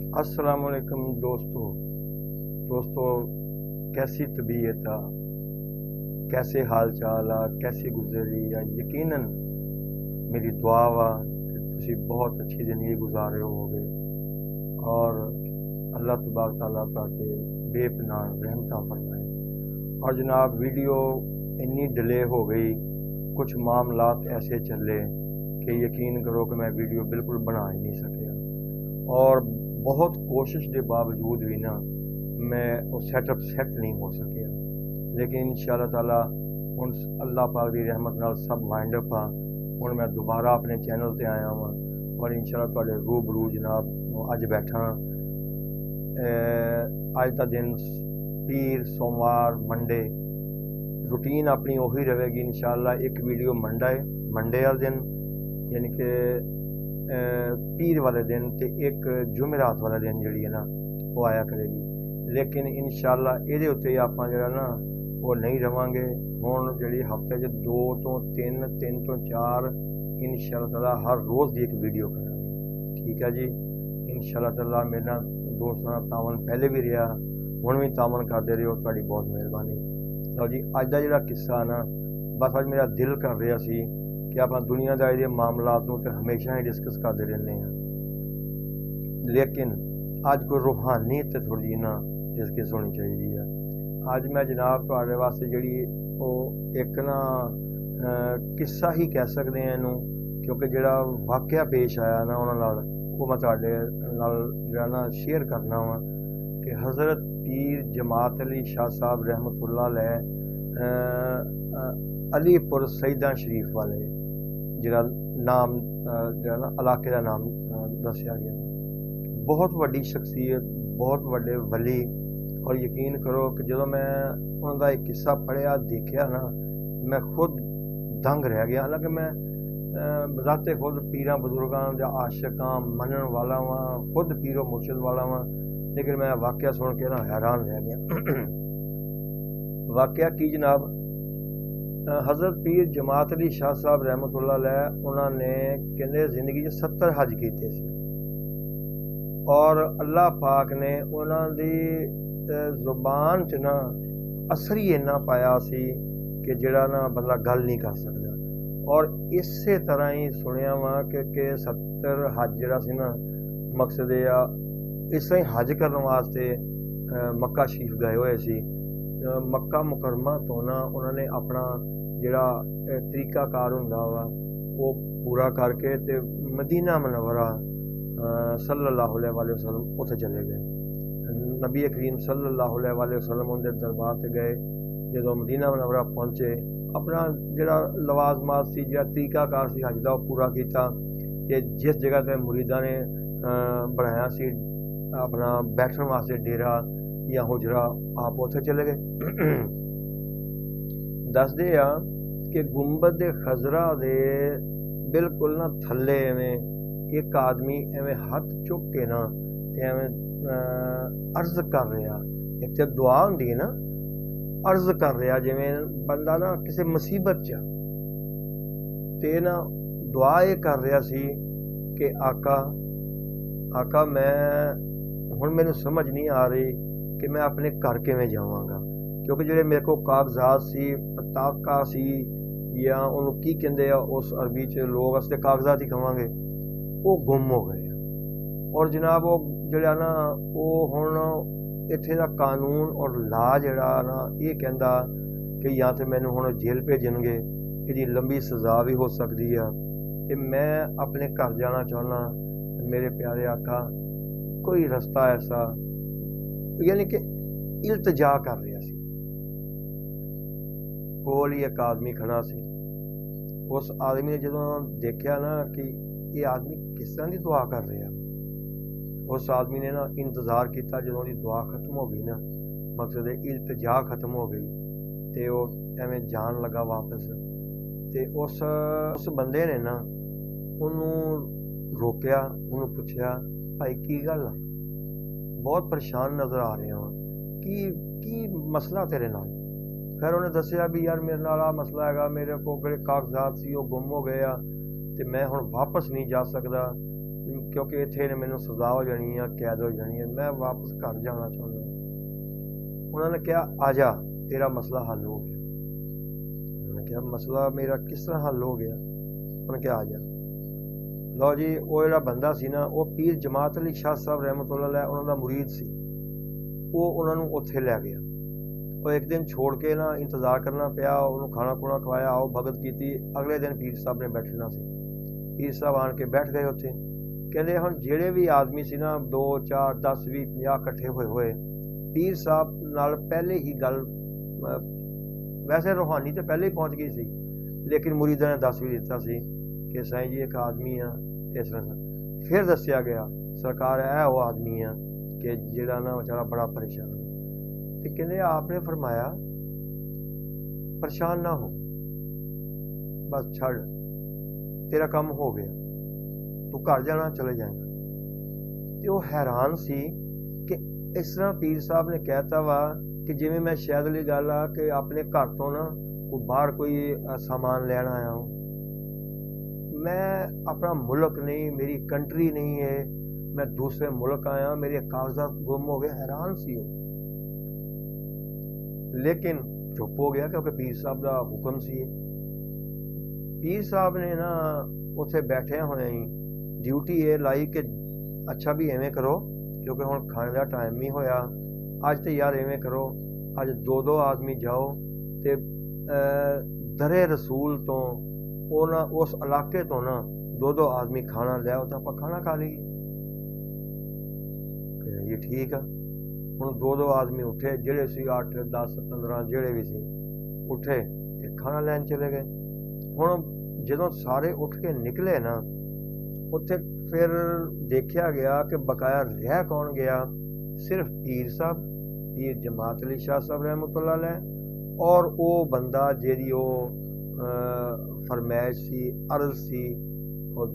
अस्सलाम वालेकुम दोस्तों कैसी तबीयत आ, कैसे हाल चाल आ, कैसी गुजरी आ। यकीनन मेरी दुआ वा कि तुसी बहुत अच्छी ज़िंदगी गुजार रहे होगे और अल्लाह तबारक तआला तुहाडे बेपनाह रहमतां फरमाए। और जनाब वीडियो इन्नी डिले हो गई, कुछ मामलात ऐसे चले कि यकीन करो कि मैं वीडियो बिल्कुल बना ही नहीं सकिया और बहुत कोशिश के बावजूद भी ना मैं वो सेटअप सेट नहीं हो सकिया। लेकिन इंशाअल्लाह ताला हुण अल्लाह पाक की रहमत नाल सब वाइंड अप आ। हुण मैं दोबारा अपने चैनल ते आया हाँ और इंशाअल्लाह तुहाडे रूबरू जनाब अज बैठा। अज का दिन पीर सोमवार मंडे रूटीन अपनी उही रहेगी इंशाअल्लाह। एक वीडियो मंडे वाले दिन यानी कि पीर वाले दिन ते एक जुमेरात वाला दिन जी है ना वो आया करेगी। लेकिन इंशाअल्लाह ये उत्ते आप जरा ना वो नहीं रवांगे। हुण जी हफ्ते 2 तो 3 3 तो 4 इंशाअल्लाह ताला हर रोज़ की एक वीडियो करांगे। ठीक है जी, इंशाअल्लाह ताला मेरा दोस्तों का तावन पहले भी रहा, हुण भी तावन करते रहो, तुहाडी बहुत मेहरबानी। लो जी अज का जो किस्सा ना बस अज मेरा दिल कर रहा सी कि आप दुनियादारी के मामलात नूं ते हमेशा ही डिस्कस करते रहने हैं, लेकिन अज कोई रूहानीयत थोड़ी जी ना डिस्कस होनी चाहिए है। अज मैं जनाब तुहाडे वास्ते जिहड़ी वो एक ना किस्सा ही कह सकते हैं इनू, क्योंकि जिहड़ा वाकया पेश आया ना उन्हां नाल वो मैं तुहाडे नाल जिहड़ा ना शेयर करना वा कि हज़रत पीर जमात अली शाह साहब रहमतुल्लाह अलैह अलीपुर सईदा शरीफ वाले जिहड़ा नाम जिहड़ा ना इलाके का नाम दसिया गया। बहुत वड्डी शख्सियत, बहुत वड्डे वली। और यकीन करो कि जो मैं उनका एक किस्सा पढ़िया देखा ना मैं खुद दंग रह गया। हालांकि मैं बजाते खुद पीर बजुर्गों का आशिक हाँ, मनन वाला वा, खुद पीरो मुर्शिद वाला वा, लेकिन मैं वाकया सुन के ना हैरान रह गया। वाकया की जनाब, हज़रत पीर जमात अली शाह साहब रहमतुल्लाह अलैह उन्होंने कहते जिंदगी 70 हज किए थे और अल्लाह पाक ने उन्होंने जुबान च ना असर ही इन्ना पाया सी कि जिहड़ा ना बंदा गल नहीं कर सकता। और इस तरह ही सुनिया वा कि 70 हज जिहड़ा सी ना मकसद आ इस तरह हज करने वास्ते मक्का शरीफ गए हुए सी। मक्का मुकरमा तो ना उन्होंने अपना जिहड़ा तरीकाकार हुंदा वा वो पूरा करके ते मदीना मुनव्वरा सल्लल्लाहु अलैहि वसल्लम उत्थे चले गए। नबी करीम सल्लल्लाहु अलैहि वसल्लम उनके दरबार से गए। जो मदीना मुनव्वरा पहुंचे अपना जिहड़ा लवाजमात सी जिहड़ा तरीकाकार सी हज दा पूरा किया ते जिस जगह ते मुरीदा ने बनाया सी अपना बैठने वास्ते डेरा या हुजरा आप उत्थे चले गए। दसदे आ कि गुंबद खजरा दे बिल्कुल ना थले एवें एक आदमी एवें हाथ चुक के ना ते एवें अर्ज कर रहा। एक तो दुआ होंदी है ना, अर्ज कर रहा जिवें बंदा ना किसी मुसीबत च ते ना दुआ ये कर रहा सी कि आका मैं हुण मैनूं समझ नहीं आ रही कि मैं अपने घर किवें जावांगा, क्योंकि जिहड़े मेरे को कागजात सी पताका सी या उन्होंने की कहते उस अरबी च लोग असते कागजात ही कहांगे वो गुम हो गए। और जनाब वो जिहड़ा ना वो हुण इत्थे दा कानून और ला जिहड़ा ना ये कहंदा कि या तो मैनूं हुण जेल भेजणगे, इहदी लंबी सज़ा भी हो सकती है ते मैं अपने घर जाना चाहुंदा। मेरे प्यारे आका कोई रस्ता ऐसा, यानी कि इल्तजा कर रहा सी। कोल ही एक आदमी खड़ा सी। उस आदमी ने जो देखा ना कि ये आदमी किस तरह की दुआ कर रहा, उस आदमी ने ना इंतज़ार किया जो दुआ खत्म हो गई ना, मकसद इल्तजा खत्म हो गई तो वो एवें जान लगा वापस। तो उस बंदे ने ना उन्होंने रोकया, उन्होंने पूछया भाई की गल आ, बहुत परेशान नज़र आ रहे हो, की मसला तेरे नाल। फिर उन्हें दसिया भी यार मेरे नाल आ मसला है, मेरे को बड़े कागजात सी वो गुम हो गए आ ते मैं हुण वापस नहीं जा सकदा, क्योंकि इत्थे ने मैनू सज़ा हो जानी है, कैद हो जानी है, मैं वापस घर जाना चाहुंदा। उन्होंने कहा आ जा, तेरा मसला हल हो गया। उन्होंने कहा मसला मेरा किस तरह हल हो गया? उन्होंने कहा आ जा। लो जी, वो जिहड़ा बंदा सी ना, वो पीर जमात अली शाह साहब रहमतुल्लाह अलैह उन्हों दा मुरीद सी। वो उन्होंने उत्थे लै गया। वो एक दिन छोड़ के ना इंतज़ार करना पिया, उन्होंने खाना खुना खवाया, आओ भगत की। अगले दिन पीर साहब ने बैठना सी। पीर साहब आन के बैठ गए उत्थे। कहते हुण जिहड़े भी आदमी सी ना 2 4 10 20 50 इकट्ठे होए पीर साहब नाल पहले ही गल, वैसे रूहानी तो पहले ही पहुँच गई सी, लेकिन मुरीदा ने दस भी दिता सी कि साईं जी एक आदमी आ इस तरह। फिर दस्या गया सरकार है वो आदमी आ कि जिहड़ा ना बेचारा बड़ा परेशान। तो कहते आपने फरमाया परेशान ना हो, बस छड़, तेरा काम हो गया, तू घर जाना चले जाएगा। तो वो हैरान सी कि इस तरह पीर साहब ने कहता वा कि जिवें मैं शायद वाली गल आ कि अपने घर तो ना बाहर कोई सामान लैन आया हूँ। मैं अपना मुल्क नहीं, मेरी कंट्री नहीं है, मैं दूसरे मुल्क आया, मेरे कागजात गुम हो गए। हैरान सी हो, लेकिन चुप हो गया क्योंकि पीर साहब का हुक्म सी। पीर साहब ने ना उत्थे बैठे हुए ही ड्यूटी ये लाई कि अच्छा भी इवें करो, क्योंकि हुण खाने का टाइम नहीं होया, अज तो यार इवें करो, अज 2 आदमी जाओ ते दरे रसूल तो उस इलाके तो ना 2 आदमी खाना लियाओ तो आप खाना खा लीए। ये ठीक है। हुण 2 आदमी उठे, जिहड़े सी 8 10 15 जिहड़े भी सी उठे ते खाना लैन चले गए। हुण जदों सारे उठ के निकले ना, उत्थे फिर देखा गया कि बकाया रह कौन गया? सिर्फ पीर साहब, पीर जमात अली शाह साहब रहमतुल्लाह अलैह, और वो बंदा जिहदी वो फरमैश सी, अर्ज सी, और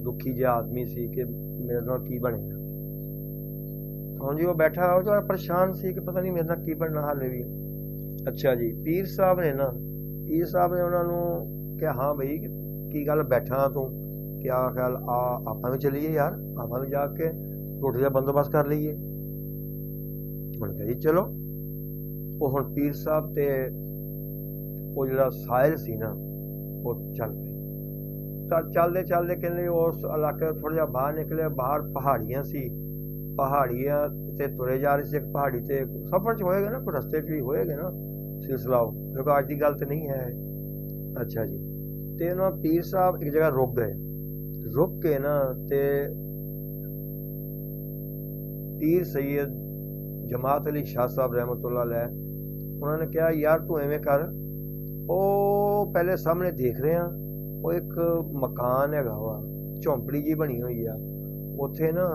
दुखी जिहा आदमी सी कि मेरे नाल की बनेगा। हाँ जी, वो बैठा हो तो परेशान सी कि पता नहीं मेरे नाल की बनना हाले भी। अच्छा जी, पीर साहब ने उन्होंने कहा हाँ बई की गल बैठा तू, क्या ख्याल आप भी चलीए यार, आप भी जाके रोटी का बंदोबस्त कर लीए। उन्होंने कहा जी चलो। वो हुण पीर साहब ते वो जिहड़ा साहिल सी ना वो चल पए। चलते चलते कहते उस इलाके थोड़ा जिहा बाहर निकले, बाहर पहाड़ियां सी, पहाड़ियां ते तुरे जा रहे थे। एक पहाड़ी ते सफर च होएगा ना, कोई रस्ते च भी होएगा ना सिलसिला, क्योंकि अज की गल तो नहीं है। अच्छा जी, ते ना पीर साहब एक जगह रुक गए। रुक के ना ते पीर सैयद जमात अली शाह साहब रहमतुल्लाह अलैह उन्होंने कहा यार तू एवें कर, ओ पहले सामने देख रहे हैं वो एक मकान हैगा वा, झोंपड़ी जी बनी हुई आ, उत्थे ना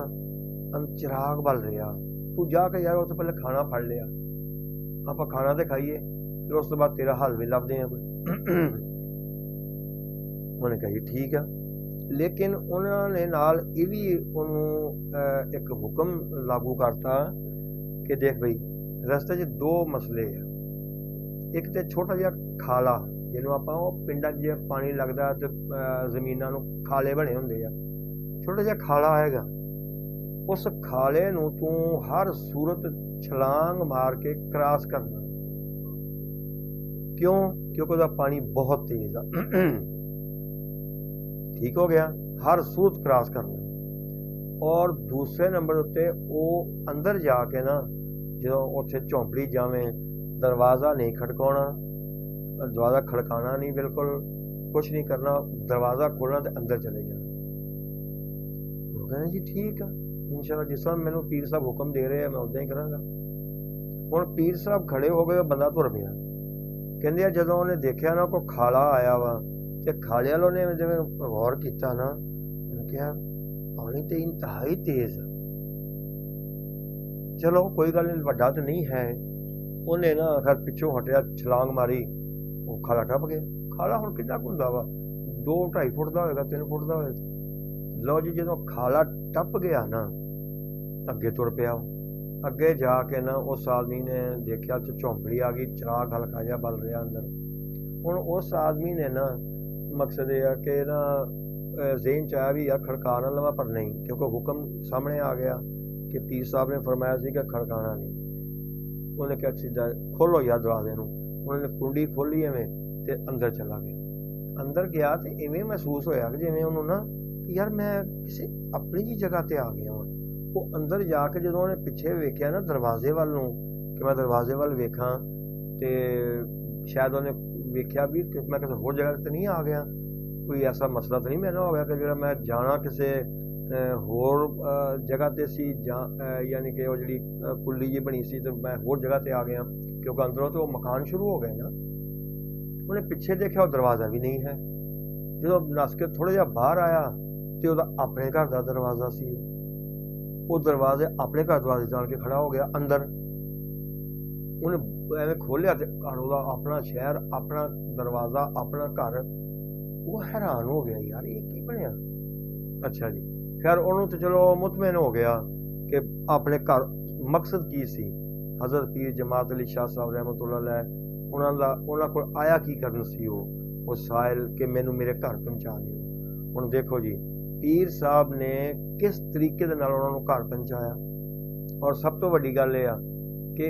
चिराग बल रहा, तू जाके यार उत्थे पहले खाना फड़ लिया, आप खाना तो खाइए, फिर उस तो बाद तेरा हल भी लभदे हैं कोई। उन्होंने कहा जी ठीक है, लेकिन उन्होंने नाल ये भी एक हुक्म लागू करता कि देख बई रस्ते च 2 मसले है। एक तो छोटा जिहा खाला जिन्हों आप पिंडा च पानी लगता तो जमीनों नूं खाले बने होंदे आ, छोटा जिहा खाला हैगा, उस खाले नूं तू हर सूरत छलांग मार के क्रॉस करना। क्यों? क्योंकि उसका पानी बहुत तेज आ। ठीक हो गया, हर सूरत क्रॉस करना। और दूसरे नंबर उत्ते वो अंदर जाके ना जो उत्थे झोंपड़ी जावें, दरवाज़ा नहीं खड़काना, दरवाज़ा खड़काना नहीं, बिल्कुल कुछ नहीं करना, दरवाज़ा खोलना तो अंदर चले जाना। वो कहते जी ठीक है, इंशाअल्लाह जिस तरह मैनू पीर साहब हुक्म दे रहे हैं मैं उदा ही करांगा। हुण पीर साहब खड़े हो गए, बंदा तुर पिया। कहते जदों उन्हें देखा ना कोई खाला आया वा, तो खाले वालों ने जिवें गौर किया ना, उन्हें कहा पानी तो इंतहाई तेज है, चलो कोई गल नहीं, वड्डा तो नहीं है। उन्हें ना खैर पिछों हटिया, छलांग मारी, वो खाला टप गया। खाला हुण कितना हुंदा वा, 2-2.5 फुट का होएगा, 3 फुट का होएगा। लो जी, जदों खाला टप गया ना, अगे तुर पिया। अगे जाके ना उस आदमी ने देखा तो झोंपड़ी आ गई, चिराग हल्का जिहा बल रहा अंदर। हुण उस आदमी ने ना मकसद यह है कि ना ज़हन च आया भी यार खड़का ना लवां, पर नहीं, क्योंकि हुक्म सामने आ गया कि पीर साहब ने फरमाया सी कि खड़काना नहीं। उन्हें क्या सीधा खोलो यार दरवाजे नूं, उन्होंने कुंडी खोली एवें ते अंदर चला गया। अंदर गया तो इवें महसूस होया कि जिवें उन्होंने ना कि यार मैं किसी अपनी जी जगह ते आ गया वां। वो अंदर जाके जो उन्हें पिछे वेख्या ना दरवाजे वाल नूं कि मैं दरवाजे वाल वेखां ते शायद उन्हें वेख्या भी कि मैं किसी होर जगह ते नहीं आ गया, कोई ऐसा मसला तो नहीं मेरे नाल हो गया कि जो मैं जाना किसी होर जगह ते सी, यानी कि वो जी कुल्ली जी बनी सी तो मैं होर जगह ते आ गया, क्योंकि अंदरों तो मकान शुरू हो गए ना। उन्हें पिछे देखा वो दरवाज़ा भी नहीं है। जो नस के थोड़ा जिहा बाहर आया तो वह अपने घर का दरवाज़ा सी, वो दरवाजे अपने घर दरवाजे जान के खड़ा हो गया अंदर। उन्हें एवें खोलिया तो घर वह अपना शहर, अपना दरवाज़ा, अपना घर। वो हैरान हो गया यार ये की बनया। अच्छा जी, खैर उन्होंने तो चलो मुतमैन हो गया कि अपने घर मकसद की सी। हज़रत पीर जमात अली शाह साहब रहमतुल्लाह अलैह उन्होंने को आया की करन सी वो साहिल कि मैनू मेरे घर पहुँचा दिओ। हुण देखो जी पीर साहब ने किस तरीके दे नाल उन्हां नूं घर पहुँचाया। और सब तो वड्डी गल इह आ कि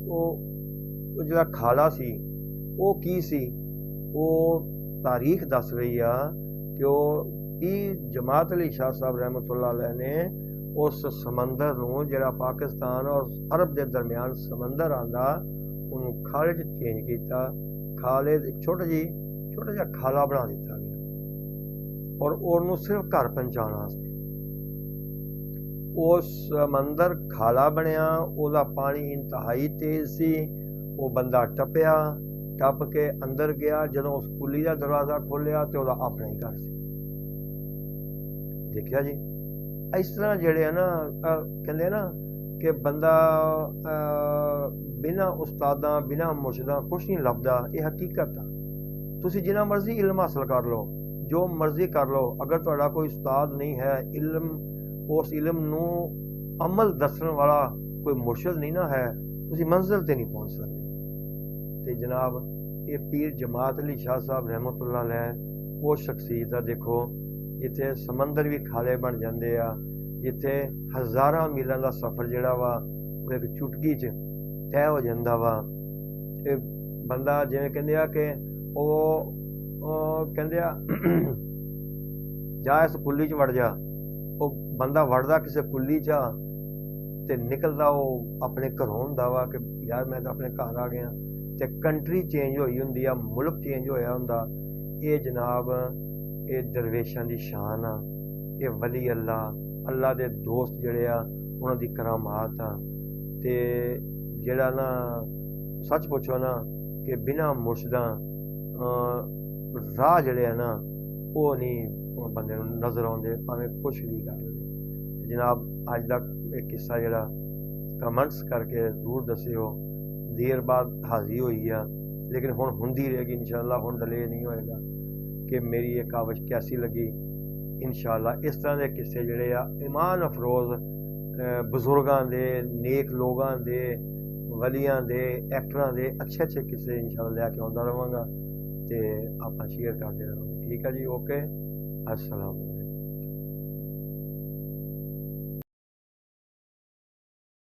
ਉਹ ਜਿਹੜਾ ਖਾਲਾ ਸੀ ਉਹ ਕੀ ਸੀ, ਉਹ ਤਾਰੀਖ ਦੱਸ ਰਹੀ ਆ ਕਿ ਉਹ ਪੀਰ ਜਮਾਤ ਅਲੀ ਸ਼ਾਹ ਸਾਹਿਬ ਰਹਿਮਤੁल्लाह अलैह ਨੇ ਉਸ ਸਮੁੰਦਰ ਨੂੰ ਜਿਹੜਾ ਪਾਕਿਸਤਾਨ ਔਰ ਅਰਬ ਦੇ ਦਰਮਿਆਨ ਸਮੁੰਦਰ ਆਂਦਾ ਉਹਨੂੰ ਖਾਲੇ 'ਚ ਚੇਂਜ ਕੀਤਾ। ਖਾਲੇ ਇੱਕ ਛੋਟਾ ਜਿਹਾ ਖਾਲਾ ਬਣਾ ਦਿੱਤਾ ਗਿਆ ਔਰ ਉਹਨੂੰ ਸਿਰਫ ਘਰ ਪਹੁੰਚਾਉਣ ਵਾਸਤੇ। ਉਹ ਸਮੁੰਦਰ ਖਾਲਾ ਬਣਿਆ, ਉਹਦਾ ਪਾਣੀ ਇੰਤਹਾਈ ਤੇਜ਼ ਸੀ। ਉਹ ਬੰਦਾ ਟੱਪ ਕੇ ਅੰਦਰ ਗਿਆ। ਜਦੋਂ ਉਸ ਕੁੱਲੀ ਦਾ ਦਰਵਾਜ਼ਾ ਖੋਲਿਆ ਤੇ ਉਹਦਾ ਆਪਣਾ ਹੀ ਘਰ ਸੀ। ਦੇਖਿਆ ਜੀ, ਇਸ ਤਰ੍ਹਾਂ ਜਿਹੜੇ ਆ ਨਾ ਕਹਿੰਦੇ ਨਾ ਕਿ ਬੰਦਾ ਬਿਨਾਂ ਉਸਤਾਦਾਂ ਬਿਨਾਂ ਮੁਰਸ਼ਿਦਾਂ ਕੁਛ ਨਹੀਂ ਲੱਭਦਾ। ਇਹ ਹਕੀਕਤ ਆ। ਤੁਸੀਂ ਜਿੰਨਾ ਮਰਜ਼ੀ ਇਲਮ ਹਾਸਲ ਕਰ ਲਓ, ਜੋ ਮਰਜ਼ੀ ਕਰ ਲਓ, ਅਗਰ ਤੁਹਾਡਾ ਕੋਈ ਉਸਤਾਦ ਨਹੀਂ ਹੈ, ਉਸ ਇਲਮ ਨੂੰ ਅਮਲ ਦੱਸਣ ਵਾਲਾ ਕੋਈ ਮੁਰਸ਼ਿਦ ਨਹੀਂ ਨਾ ਹੈ, ਤੁਸੀਂ ਮੰਜ਼ਿਲ ਤੇ ਨਹੀਂ ਪਹੁੰਚ ਸਕਦੇ। ਤੇ ਜਨਾਬ ਇਹ ਪੀਰ ਜਮਾਤ ਅਲੀ ਸ਼ਾਹ ਸਾਹਿਬ ਰਹਿਮਤੁल्लाह अलैह ਉਹ ਸ਼ਖਸੀਅਤ ਆ ਦੇਖੋ ਜਿੱਥੇ ਸਮੁੰਦਰ ਵੀ ਖਾਲੇ ਬਣ ਜਾਂਦੇ ਆ, ਜਿੱਥੇ ਹਜ਼ਾਰਾਂ ਮੀਲਾਂ ਦਾ ਸਫ਼ਰ ਜਿਹੜਾ ਵਾ ਉਹ ਇੱਕ ਚੁਟਕੀ 'ਚ ਤੈਅ ਹੋ ਜਾਂਦਾ ਵਾ। ਇਹ ਬੰਦਾ ਜਿਵੇਂ ਕਹਿੰਦੇ ਆ ਕਿ ਉਹ ਕਹਿੰਦੇ ਆ ਜਾ ਇਸ ਕੁੱਲੀ 'ਚ ਵੜ ਜਾ। ਉਹ ਬੰਦਾ ਵੜਦਾ ਕਿਸੇ ਕੁੱਲੀ 'ਚ ਤੇ ਨਿਕਲਦਾ ਉਹ ਆਪਣੇ ਘਰੋਂ ਹੁੰਦਾ ਵਾ ਕਿ ਯਾਰ ਮੈਂ ਤਾਂ ਆਪਣੇ ਘਰ ਆ ਗਿਆ। ਤੇ ਕੰਟਰੀ ਚੇਂਜ ਹੋਈ ਹੁੰਦੀ ਆ, ਮੁਲਕ ਚੇਂਜ ਹੋਇਆ ਹੁੰਦਾ। ਇਹ ਜਨਾਬ ਇਹ ਦਰਵੇਸ਼ਾਂ ਦੀ ਸ਼ਾਨ ਆ, ਇਹ ਵਲੀ ਅੱਲਾ ਦੇ ਦੋਸਤ ਜਿਹੜੇ ਆ ਉਹਨਾਂ ਦੀ ਕਰਾਮਾਤ ਆ। ਤੇ ਜਿਹੜਾ ਨਾ ਸੱਚ ਪੁੱਛੋ ਨਾ ਕਿ ਬਿਨਾਂ ਮੁਰਸ਼ਿਦਾਂ ਰਾਹ ਜਿਹੜੇ ਆ ਨਾ ਉਹ ਨਹੀਂ ਬੰਦੇ ਨੂੰ ਨਜ਼ਰ ਆਉਂਦੇ, ਭਾਵੇਂ ਕੁਛ ਵੀ ਕਰ ਲਵੇ। ਤੇ ਜਨਾਬ ਅੱਜ ਦਾ ਇਹ ਕਿੱਸਾ ਜਿਹੜਾ ਕਮੈਂਟਸ ਕਰਕੇ ਜ਼ਰੂਰ ਦੱਸਿਓ। ਦੇਰ ਬਾਅਦ ਹਾਜ਼ਰੀ ਹੋਈ ਆ ਲੇਕਿਨ ਹੁਣ ਹੁੰਦੀ ਰਹੇਗੀ ਇਨਸ਼ਾਅੱਲਾ। ਹੁਣ ਡਿਲੇ ਨਹੀਂ ਹੋਏਗਾ ਕਿ ਮੇਰੀ ਇਹ ਕਾਵਿਸ਼ ਕੈਸੀ ਲੱਗੀ। ਇਨਸ਼ਾਅੱਲਾ ਇਸ ਤਰ੍ਹਾਂ ਦੇ ਕਿੱਸੇ ਜਿਹੜੇ ਆ ਇਮਾਨ ਅਫਰੋਜ਼ ਬਜ਼ੁਰਗਾਂ ਦੇ, ਨੇਕ ਲੋਕਾਂ ਦੇ, ਵਲੀਆਂ ਦੇ, ਐਕਟਰਾਂ ਦੇ ਅੱਛੇ ਕਿੱਸੇ ਇਨਸ਼ਾਅੱਲਾ ਲੈ ਕੇ ਆਉਂਦਾ ਰਹਾਂਗਾ ਤੇ ਆਪਾਂ ਸ਼ੇਅਰ ਕਰਦੇ ਰਹਾਂਗੇ। ਠੀਕ ਹੈ ਜੀ, ਓਕੇ, अस्सलाम।